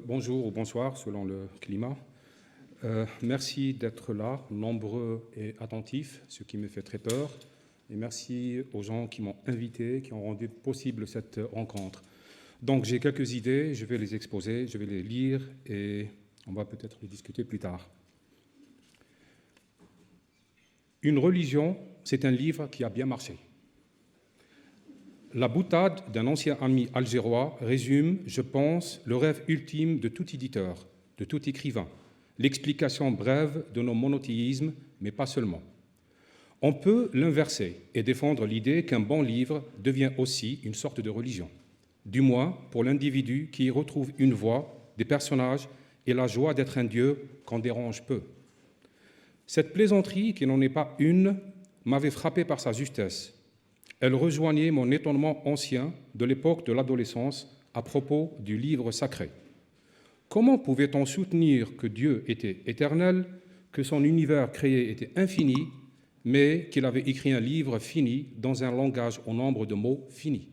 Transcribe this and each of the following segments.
Bonjour ou bonsoir, selon le climat. Merci d'être là, nombreux et attentifs, ce qui me fait très peur. Et merci aux gens qui m'ont invité, qui ont rendu possible cette rencontre. Donc j'ai quelques idées, je vais les exposer, je vais les lire et on va peut-être les discuter plus tard. Une religion, c'est un livre qui a bien marché. La boutade d'un ancien ami algérois résume, je pense, le rêve ultime de tout éditeur, de tout écrivain, l'explication brève de nos monothéismes, mais pas seulement. On peut l'inverser et défendre l'idée qu'un bon livre devient aussi une sorte de religion, du moins pour l'individu qui y retrouve une voix, des personnages et la joie d'être un Dieu qu'on dérange peu. Cette plaisanterie, qui n'en est pas une, m'avait frappé par sa justesse. Elle rejoignait mon étonnement ancien de l'époque de l'adolescence à propos du livre sacré. Comment pouvait-on soutenir que Dieu était éternel, que son univers créé était infini, mais qu'il avait écrit un livre fini dans un langage au nombre de mots fini?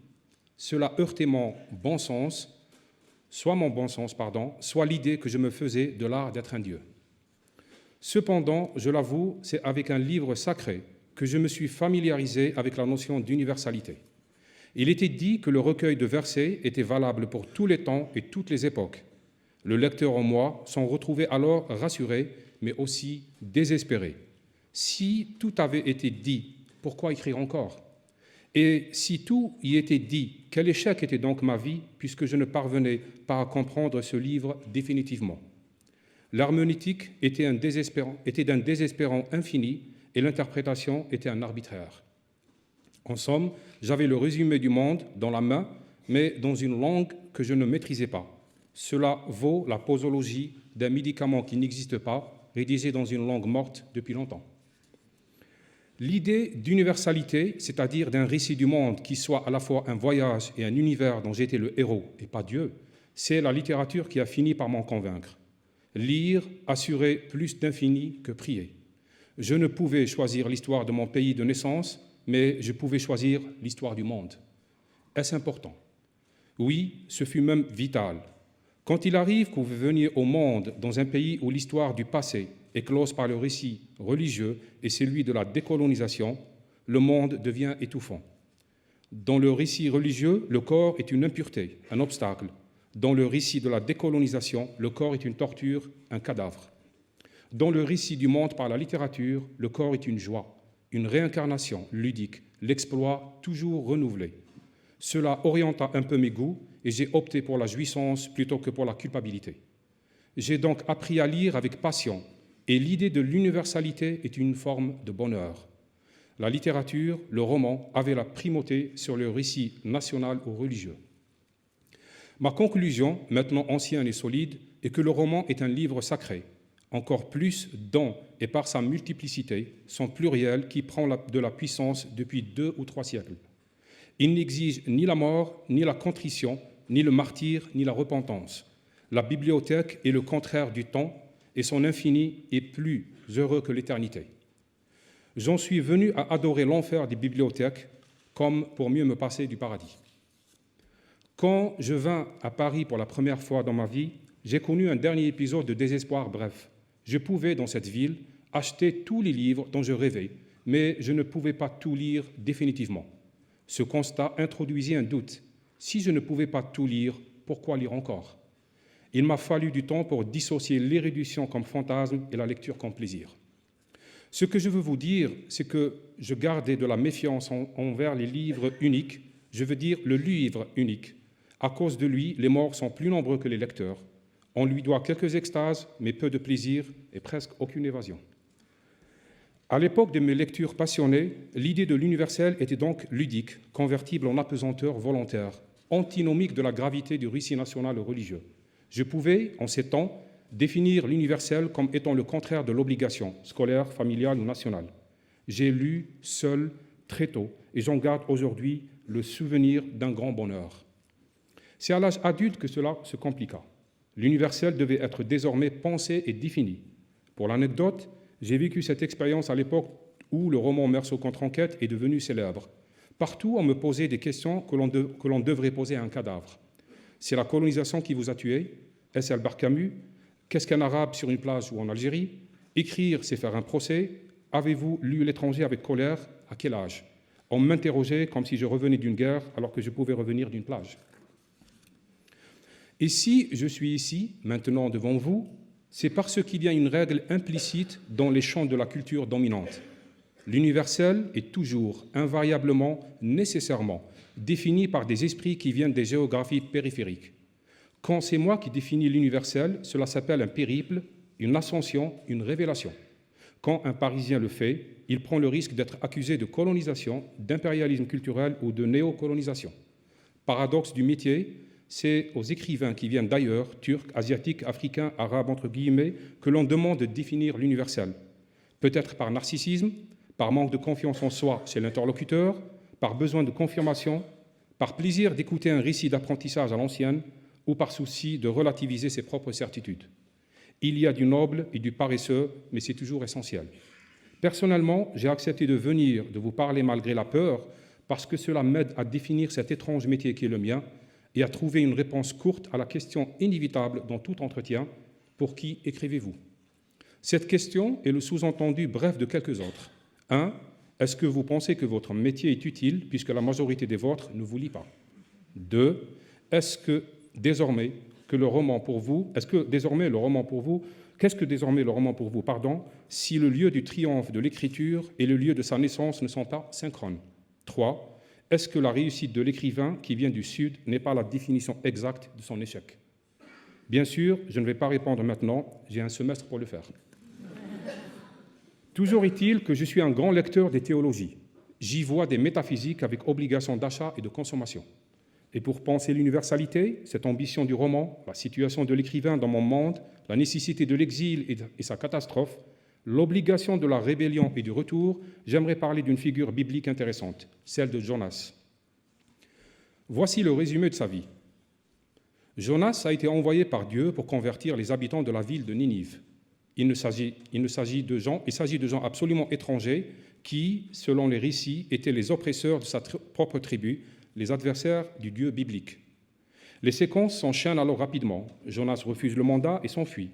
Cela heurtait mon bon sens, soit l'idée que je me faisais de l'art d'être un Dieu. Cependant, je l'avoue, c'est avec un livre sacré que je me suis familiarisé avec la notion d'universalité. Il était dit que le recueil de versets était valable pour tous les temps et toutes les époques. Le lecteur en moi s'en retrouvait alors rassuré, mais aussi désespéré. Si tout avait été dit, pourquoi écrire encore? Et si tout y était dit, quel échec était donc ma vie, puisque je ne parvenais pas à comprendre ce livre définitivement? L'herméneutique était d'un désespérant infini, et l'interprétation était un arbitraire. En somme, j'avais le résumé du monde dans la main, mais dans une langue que je ne maîtrisais pas. Cela vaut la posologie d'un médicament qui n'existe pas, rédigé dans une langue morte depuis longtemps. L'idée d'universalité, c'est-à-dire d'un récit du monde qui soit à la fois un voyage et un univers dont j'étais le héros et pas Dieu, c'est la littérature qui a fini par m'en convaincre. Lire assurait plus d'infini que prier. Je ne pouvais choisir l'histoire de mon pays de naissance, mais je pouvais choisir l'histoire du monde. Est-ce important? Oui, ce fut même vital. Quand il arrive que vous veniez au monde dans un pays où l'histoire du passé éclose par le récit religieux et celui de la décolonisation, le monde devient étouffant. Dans le récit religieux, le corps est une impureté, un obstacle. Dans le récit de la décolonisation, le corps est une torture, un cadavre. Dans le récit du monde par la littérature, le corps est une joie, une réincarnation ludique, l'exploit toujours renouvelé. Cela orienta un peu mes goûts et j'ai opté pour la jouissance plutôt que pour la culpabilité. J'ai donc appris à lire avec passion et l'idée de l'universalité est une forme de bonheur. La littérature, le roman, avait la primauté sur le récit national ou religieux. Ma conclusion, maintenant ancienne et solide, est que le roman est un livre sacré, encore plus dans et par sa multiplicité, son pluriel qui prend de la puissance depuis 2 ou 3 siècles. Il n'exige ni la mort, ni la contrition, ni le martyre, ni la repentance. La bibliothèque est le contraire du temps et son infini est plus heureux que l'éternité. J'en suis venu à adorer l'enfer des bibliothèques comme pour mieux me passer du paradis. Quand je vins à Paris pour la première fois dans ma vie, j'ai connu un dernier épisode de désespoir bref. Je pouvais, dans cette ville, acheter tous les livres dont je rêvais, mais je ne pouvais pas tout lire définitivement. Ce constat introduisit un doute. Si je ne pouvais pas tout lire, pourquoi lire encore? Il m'a fallu du temps pour dissocier l'érudition comme fantasme et la lecture comme plaisir. Ce que je veux vous dire, c'est que je gardais de la méfiance envers les livres uniques, je veux dire le livre unique. À cause de lui, les morts sont plus nombreux que les lecteurs. On lui doit quelques extases, mais peu de plaisir et presque aucune évasion. À l'époque de mes lectures passionnées, l'idée de l'universel était donc ludique, convertible en apesanteur volontaire, antinomique de la gravité du récit national religieux. Je pouvais, en ces temps, définir l'universel comme étant le contraire de l'obligation, scolaire, familiale ou nationale. J'ai lu seul très tôt et j'en garde aujourd'hui le souvenir d'un grand bonheur. C'est à l'âge adulte que cela se compliqua. L'universel devait être désormais pensé et défini. Pour l'anecdote, j'ai vécu cette expérience à l'époque où le roman Meursault contre enquête est devenu célèbre. Partout, on me posait des questions que l'on devrait poser à un cadavre. C'est la colonisation qui vous a tué? Est-ce Albert Camus? Qu'est-ce qu'un arabe sur une plage ou en Algérie? Écrire, c'est faire un procès. Avez-vous lu L'étranger avec colère? À quel âge? On m'interrogeait comme si je revenais d'une guerre alors que je pouvais revenir d'une plage. Et si je suis ici, maintenant devant vous, c'est parce qu'il y a une règle implicite dans les champs de la culture dominante. L'universel est toujours, invariablement, nécessairement défini par des esprits qui viennent des géographies périphériques. Quand c'est moi qui définis l'universel, cela s'appelle un périple, une ascension, une révélation. Quand un Parisien le fait, il prend le risque d'être accusé de colonisation, d'impérialisme culturel ou de néocolonisation. Paradoxe du métier, c'est aux écrivains qui viennent d'ailleurs, turcs, asiatiques, africains, arabes, entre guillemets, que l'on demande de définir l'universel. Peut-être par narcissisme, par manque de confiance en soi chez l'interlocuteur, par besoin de confirmation, par plaisir d'écouter un récit d'apprentissage à l'ancienne ou par souci de relativiser ses propres certitudes. Il y a du noble et du paresseux, mais c'est toujours essentiel. Personnellement, j'ai accepté de venir, de vous parler malgré la peur, parce que cela m'aide à définir cet étrange métier qui est le mien et à trouver une réponse courte à la question inévitable dans tout entretien: pour qui écrivez-vous? Cette question est le sous-entendu bref de quelques autres. 1. Est-ce que vous pensez que votre métier est utile puisque la majorité des vôtres ne vous lit pas? 2. Est-ce que désormais le roman pour vous, qu'est-ce que désormais le roman pour vous, si le lieu du triomphe de l'écriture et le lieu de sa naissance ne sont pas synchrones? 3. Est-ce que la réussite de l'écrivain qui vient du Sud n'est pas la définition exacte de son échec? Bien sûr, je ne vais pas répondre maintenant, j'ai un semestre pour le faire. Toujours est-il que je suis un grand lecteur des théologies. J'y vois des métaphysiques avec obligation d'achat et de consommation. Et pour penser l'universalité, cette ambition du roman, la situation de l'écrivain dans mon monde, la nécessité de l'exil et sa catastrophe, l'obligation de la rébellion et du retour, j'aimerais parler d'une figure biblique intéressante, celle de Jonas. Voici le résumé de sa vie. Jonas a été envoyé par Dieu pour convertir les habitants de la ville de Ninive. Il s'agit de gens absolument étrangers qui, selon les récits, étaient les oppresseurs de sa propre tribu, les adversaires du Dieu biblique. Les séquences s'enchaînent alors rapidement. Jonas refuse le mandat et s'enfuit.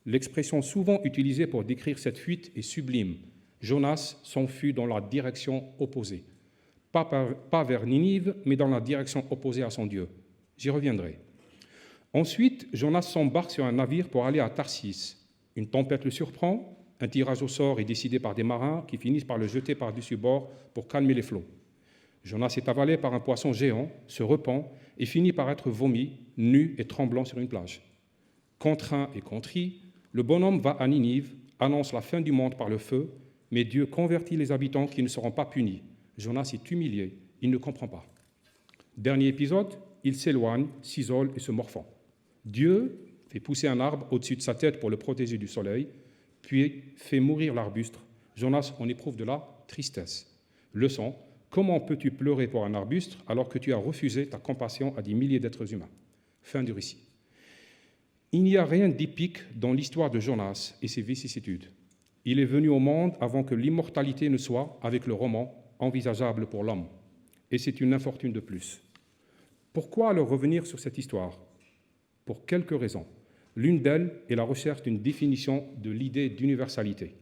L'expression souvent utilisée pour décrire cette fuite est sublime. Jonas s'enfuit dans la direction opposée. Pas vers Ninive, mais dans la direction opposée à son Dieu. J'y reviendrai. Ensuite, Jonas s'embarque sur un navire pour aller à Tarsis. Une tempête le surprend. Un tirage au sort est décidé par des marins qui finissent par le jeter par-dessus bord pour calmer les flots. Jonas est avalé par un poisson géant, se repent et finit par être vomi, nu et tremblant sur une plage. Contraint et contrit, le bonhomme va à Ninive, annonce la fin du monde par le feu, mais Dieu convertit les habitants qui ne seront pas punis. Jonas est humilié, il ne comprend pas. Dernier épisode, il s'éloigne, s'isole et se morfond. Dieu fait pousser un arbre au-dessus de sa tête pour le protéger du soleil, puis fait mourir l'arbuste. Jonas en éprouve de la tristesse. Leçon: comment peux-tu pleurer pour un arbuste alors que tu as refusé ta compassion à des milliers d'êtres humains? Fin du récit. Il n'y a rien d'épique dans l'histoire de Jonas et ses vicissitudes. Il est venu au monde avant que l'immortalité ne soit, avec le roman, envisageable pour l'homme. Et c'est une infortune de plus. Pourquoi alors revenir sur cette histoire? Pour quelques raisons. L'une d'elles est la recherche d'une définition de l'idée d'universalité.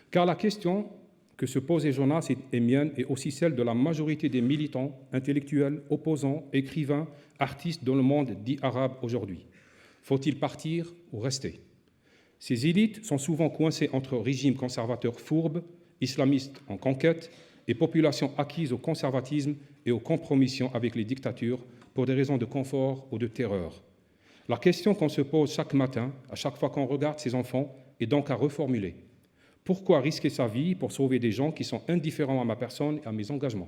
Car la question que se posait Jonas et mienne est aussi celle de la majorité des militants, intellectuels, opposants, écrivains, artistes dans le monde dit arabe aujourd'hui. Faut-il partir ou rester? Ces élites sont souvent coincées entre régimes conservateurs fourbes, islamistes en conquête et populations acquises au conservatisme et aux compromissions avec les dictatures pour des raisons de confort ou de terreur. La question qu'on se pose chaque matin, à chaque fois qu'on regarde ses enfants, est donc à reformuler. Pourquoi risquer sa vie pour sauver des gens qui sont indifférents à ma personne et à mes engagements?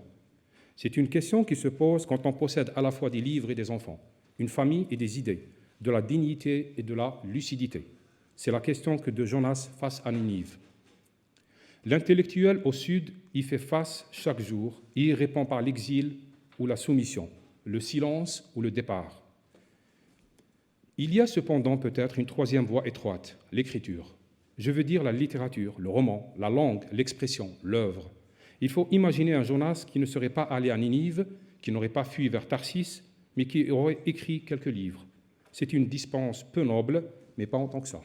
C'est une question qui se pose quand on possède à la fois des livres et des enfants, une famille et des idées, de la dignité et de la lucidité. C'est la question que de Jonas face à Ninive. L'intellectuel au Sud y fait face chaque jour et y répond par l'exil ou la soumission, le silence ou le départ. Il y a cependant peut-être une troisième voie étroite, l'écriture. Je veux dire la littérature, le roman, la langue, l'expression, l'œuvre. Il faut imaginer un Jonas qui ne serait pas allé à Ninive, qui n'aurait pas fui vers Tarsis, mais qui aurait écrit quelques livres. C'est une dispense peu noble, mais pas en tant que ça.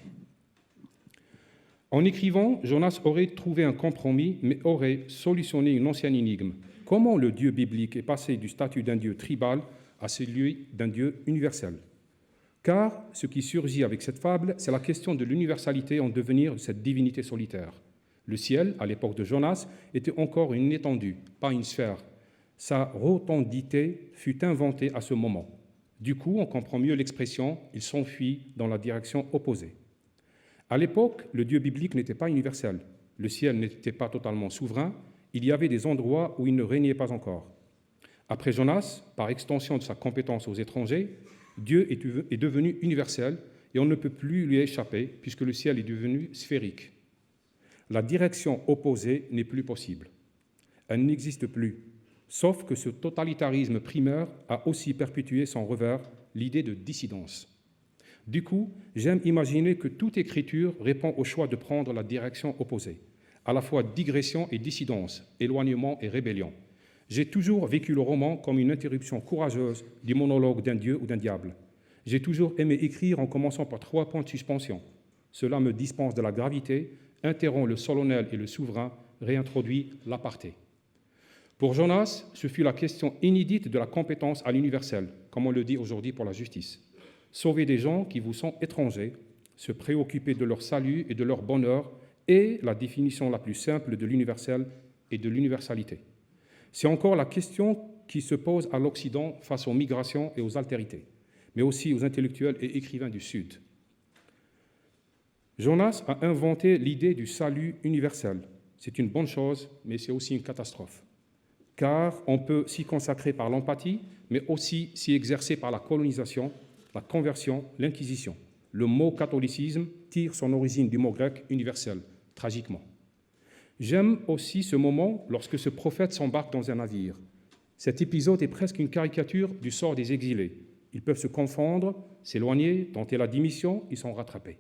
En écrivant, Jonas aurait trouvé un compromis, mais aurait solutionné une ancienne énigme. Comment le Dieu biblique est passé du statut d'un Dieu tribal à celui d'un Dieu universel? Car ce qui surgit avec cette fable, c'est la question de l'universalité en devenir de cette divinité solitaire. Le ciel, à l'époque de Jonas, était encore une étendue, pas une sphère. Sa rotondité fut inventée à ce moment. Du coup, on comprend mieux l'expression « il s'enfuit dans la direction opposée ». À l'époque, le Dieu biblique n'était pas universel. Le ciel n'était pas totalement souverain. Il y avait des endroits où il ne régnait pas encore. Après Jonas, par extension de sa compétence aux étrangers, Dieu est devenu universel et on ne peut plus lui échapper puisque le ciel est devenu sphérique. La direction opposée n'est plus possible. Elle n'existe plus, sauf que ce totalitarisme primaire a aussi perpétué son revers, l'idée de dissidence. Du coup, j'aime imaginer que toute écriture répond au choix de prendre la direction opposée, à la fois digression et dissidence, éloignement et rébellion. J'ai toujours vécu le roman comme une interruption courageuse du monologue d'un dieu ou d'un diable. J'ai toujours aimé écrire en commençant par 3 points de suspension. Cela me dispense de la gravité, interrompt le solennel et le souverain, réintroduit l'aparté. Pour Jonas, ce fut la question inédite de la compétence à l'universel, comme on le dit aujourd'hui pour la justice. Sauver des gens qui vous sont étrangers, se préoccuper de leur salut et de leur bonheur est la définition la plus simple de l'universel et de l'universalité. C'est encore la question qui se pose à l'Occident face aux migrations et aux altérités, mais aussi aux intellectuels et écrivains du Sud. Jonas a inventé l'idée du salut universel. C'est une bonne chose, mais c'est aussi une catastrophe. Car on peut s'y consacrer par l'empathie, mais aussi s'y exercer par la colonisation, la conversion, l'inquisition. Le mot catholicisme tire son origine du mot grec universel, tragiquement. J'aime aussi ce moment lorsque ce prophète s'embarque dans un navire. Cet épisode est presque une caricature du sort des exilés. Ils peuvent se confondre, s'éloigner, tenter la démission, ils sont rattrapés.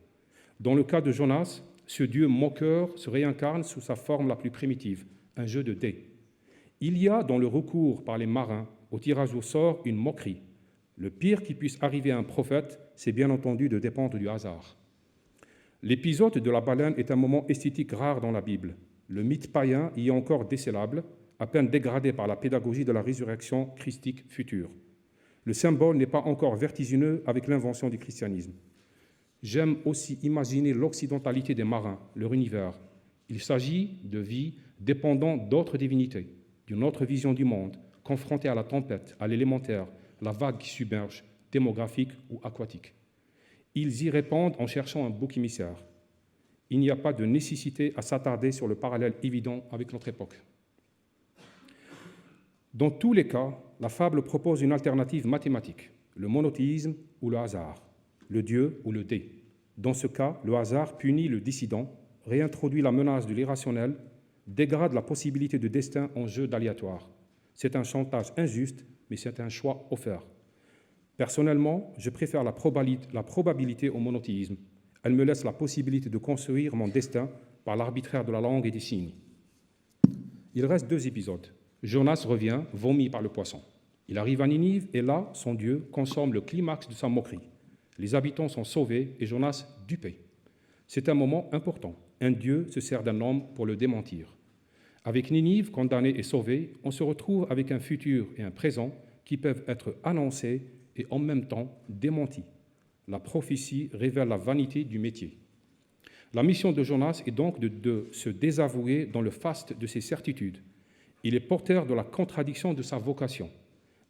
Dans le cas de Jonas, ce Dieu moqueur se réincarne sous sa forme la plus primitive, un jeu de dés. Il y a dans le recours par les marins au tirage au sort une moquerie. Le pire qui puisse arriver à un prophète, c'est bien entendu de dépendre du hasard. L'épisode de la baleine est un moment esthétique rare dans la Bible. Le mythe païen y est encore décélable, à peine dégradé par la pédagogie de la résurrection christique future. Le symbole n'est pas encore vertigineux avec l'invention du christianisme. J'aime aussi imaginer l'occidentalité des marins, leur univers. Il s'agit de vies dépendant d'autres divinités, d'une autre vision du monde, confrontée à la tempête, à l'élémentaire, la vague qui submerge, démographique ou aquatique. Ils y répondent en cherchant un bouc émissaire. Il n'y a pas de nécessité à s'attarder sur le parallèle évident avec notre époque. Dans tous les cas, la fable propose une alternative mathématique, le monothéisme ou le hasard, le dieu ou le dé. Dans ce cas, le hasard punit le dissident, réintroduit la menace de l'irrationnel, dégrade la possibilité de destin en jeu d'aléatoire. C'est un chantage injuste, mais c'est un choix offert. Personnellement, je préfère la probabilité au monothéisme. Elle me laisse la possibilité de construire mon destin par l'arbitraire de la langue et des signes. Il reste 2 épisodes. Jonas revient, vomi par le poisson. Il arrive à Ninive et là, son Dieu consomme le climax de sa moquerie. Les habitants sont sauvés et Jonas dupé. C'est un moment important. Un Dieu se sert d'un homme pour le démentir. Avec Ninive, condamné et sauvé, on se retrouve avec un futur et un présent qui peuvent être annoncés et en même temps démentis. La prophétie révèle la vanité du métier. La mission de Jonas est donc de se désavouer dans le faste de ses certitudes. Il est porteur de la contradiction de sa vocation.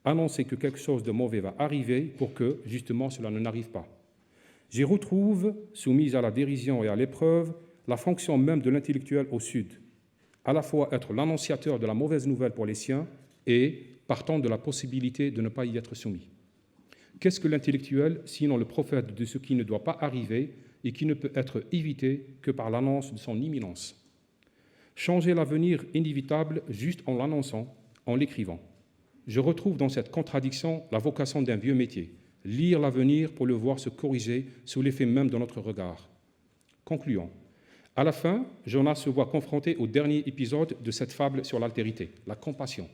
Annoncer que quelque chose de mauvais va arriver pour que, justement, cela ne n'arrive pas. J'y retrouve, soumise à la dérision et à l'épreuve, la fonction même de l'intellectuel au Sud, à la fois être l'annonciateur de la mauvaise nouvelle pour les siens et partant de la possibilité de ne pas y être soumis. Qu'est-ce que l'intellectuel, sinon le prophète de ce qui ne doit pas arriver et qui ne peut être évité que par l'annonce de son imminence? Changer l'avenir inévitable juste en l'annonçant, en l'écrivant. Je retrouve dans cette contradiction la vocation d'un vieux métier, lire l'avenir pour le voir se corriger sous l'effet même de notre regard. Concluons. À la fin, Jonas se voit confronté au dernier épisode de cette fable sur l'altérité, la compassion.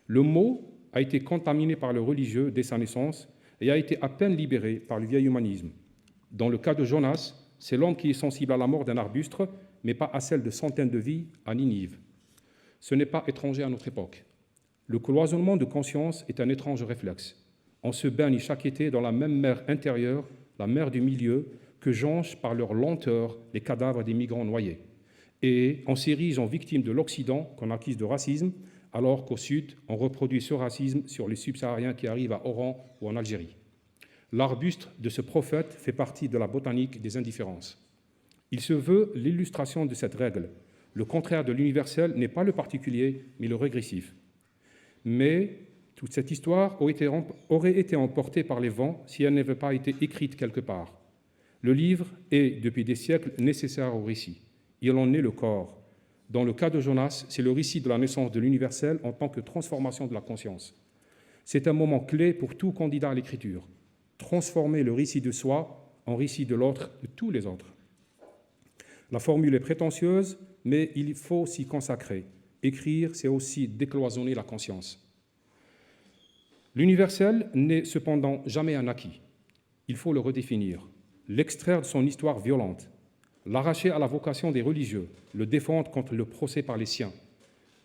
Le mot a été contaminé par le religieux dès sa naissance, et a été à peine libéré par le vieil humanisme. Dans le cas de Jonas, c'est l'homme qui est sensible à la mort d'un arbuste, mais pas à celle de centaines de vies à Ninive. Ce n'est pas étranger à notre époque. Le cloisonnement de conscience est un étrange réflexe. On se baigne chaque été dans la même mer intérieure, la mer du milieu, que jonchent par leur lenteur les cadavres des migrants noyés. Et on s'érige en victime de l'Occident qu'on accuse de racisme, alors qu'au Sud, on reproduit ce racisme sur les subsahariens qui arrivent à Oran ou en Algérie. L'arbuste de ce prophète fait partie de la botanique des indifférences. Il se veut l'illustration de cette règle. Le contraire de l'universel n'est pas le particulier, mais le régressif. Mais toute cette histoire aurait été emportée par les vents si elle n'avait pas été écrite quelque part. Le livre est, depuis des siècles, nécessaire au récit. Il en est le corps. Dans le cas de Jonas, c'est le récit de la naissance de l'universel en tant que transformation de la conscience. C'est un moment clé pour tout candidat à l'écriture. Transformer le récit de soi en récit de l'autre, de tous les autres. La formule est prétentieuse, mais il faut s'y consacrer. Écrire, c'est aussi décloisonner la conscience. L'universel n'est cependant jamais un acquis. Il faut le redéfinir, l'extraire de son histoire violente, l'arracher à la vocation des religieux, le défendre contre le procès par les siens.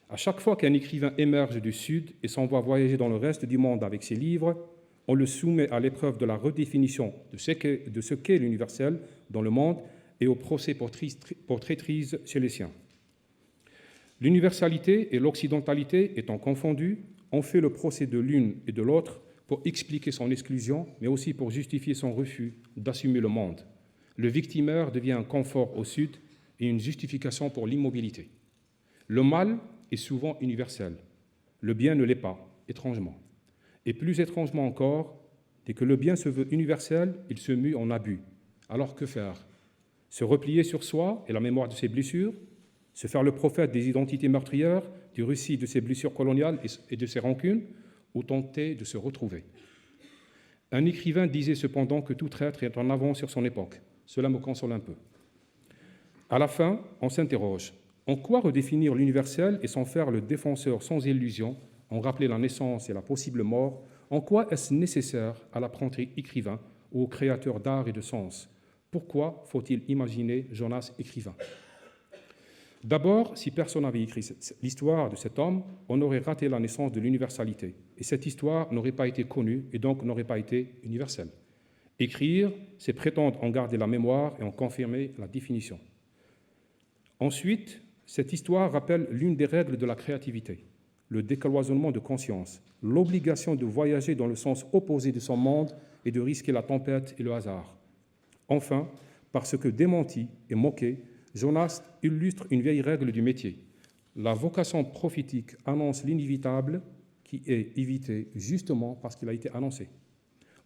À chaque fois qu'un écrivain émerge du Sud et s'envoie voyager dans le reste du monde avec ses livres, on le soumet à l'épreuve de la redéfinition de ce qu'est l'universel dans le monde et au procès pour traîtrise chez les siens. L'universalité et l'occidentalité étant confondues, on fait le procès de l'une et de l'autre pour expliquer son exclusion, mais aussi pour justifier son refus d'assumer le monde. Le victimaire devient un confort au Sud et une justification pour l'immobilité. Le mal est souvent universel. Le bien ne l'est pas, étrangement. Et plus étrangement encore, dès que le bien se veut universel, il se mue en abus. Alors que faire? Se replier sur soi et la mémoire de ses blessures? Se faire le prophète des identités meurtrières, du récit de ses blessures coloniales et de ses rancunes? Ou tenter de se retrouver? Un écrivain disait cependant que tout traître est en avance sur son époque. Cela me console un peu. À la fin, on s'interroge. En quoi redéfinir l'universel et s'en faire le défenseur sans illusion, en rappeler la naissance et la possible mort? En quoi est-ce nécessaire à l'apprenti écrivain ou au créateur d'art et de sens? Pourquoi faut-il imaginer Jonas écrivain? D'abord, si personne n'avait écrit l'histoire de cet homme, on aurait raté la naissance de l'universalité. Et cette histoire n'aurait pas été connue et donc n'aurait pas été universelle. Écrire, c'est prétendre en garder la mémoire et en confirmer la définition. Ensuite, cette histoire rappelle l'une des règles de la créativité, le décloisonnement de conscience, l'obligation de voyager dans le sens opposé de son monde et de risquer la tempête et le hasard. Enfin, parce que démenti et moqué, Jonas illustre une vieille règle du métier. La vocation prophétique annonce l'inévitable qui est évité justement parce qu'il a été annoncé.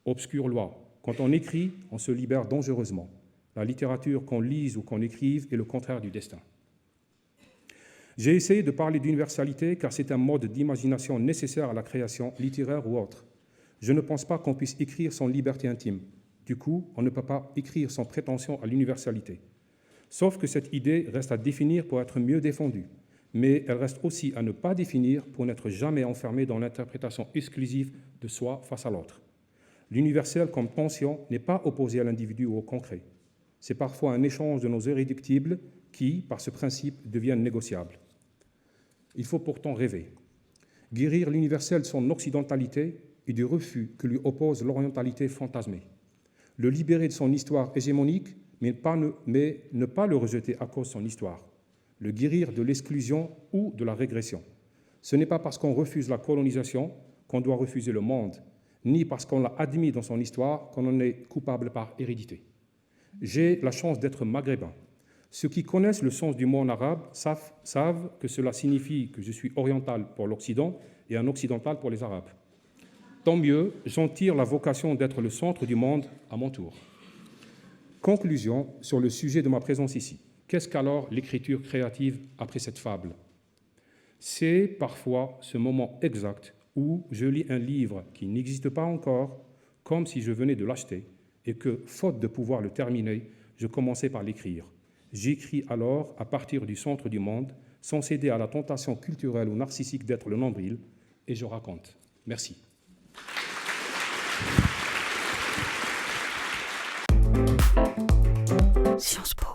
Obscure loi. Quand on écrit, on se libère dangereusement. La littérature, qu'on lise ou qu'on écrive, est le contraire du destin. J'ai essayé de parler d'universalité car c'est un mode d'imagination nécessaire à la création littéraire ou autre. Je ne pense pas qu'on puisse écrire sans liberté intime. Du coup, on ne peut pas écrire sans prétention à l'universalité. Sauf que cette idée reste à définir pour être mieux défendue, mais elle reste aussi à ne pas définir pour n'être jamais enfermée dans l'interprétation exclusive de soi face à l'autre. L'universel comme tension n'est pas opposé à l'individu ou au concret. C'est parfois un échange de nos irréductibles qui, par ce principe, deviennent négociables. Il faut pourtant rêver. Guérir l'universel de son occidentalité et du refus que lui oppose l'orientalité fantasmée. Le libérer de son histoire hégémonique, mais ne pas le rejeter à cause de son histoire. Le guérir de l'exclusion ou de la régression. Ce n'est pas parce qu'on refuse la colonisation qu'on doit refuser le monde, ni parce qu'on l'a admis dans son histoire qu'on en est coupable par hérédité. J'ai la chance d'être maghrébin. Ceux qui connaissent le sens du mot en arabe savent que cela signifie que je suis oriental pour l'Occident et un occidental pour les Arabes. Tant mieux, j'en tire la vocation d'être le centre du monde à mon tour. Conclusion sur le sujet de ma présence ici. Qu'est-ce qu'alors l'écriture créative après cette fable? C'est parfois ce moment exact où je lis un livre qui n'existe pas encore, comme si je venais de l'acheter, et que, faute de pouvoir le terminer, je commençais par l'écrire. J'écris alors à partir du centre du monde, sans céder à la tentation culturelle ou narcissique d'être le nombril, et je raconte. Merci. Sciences Po.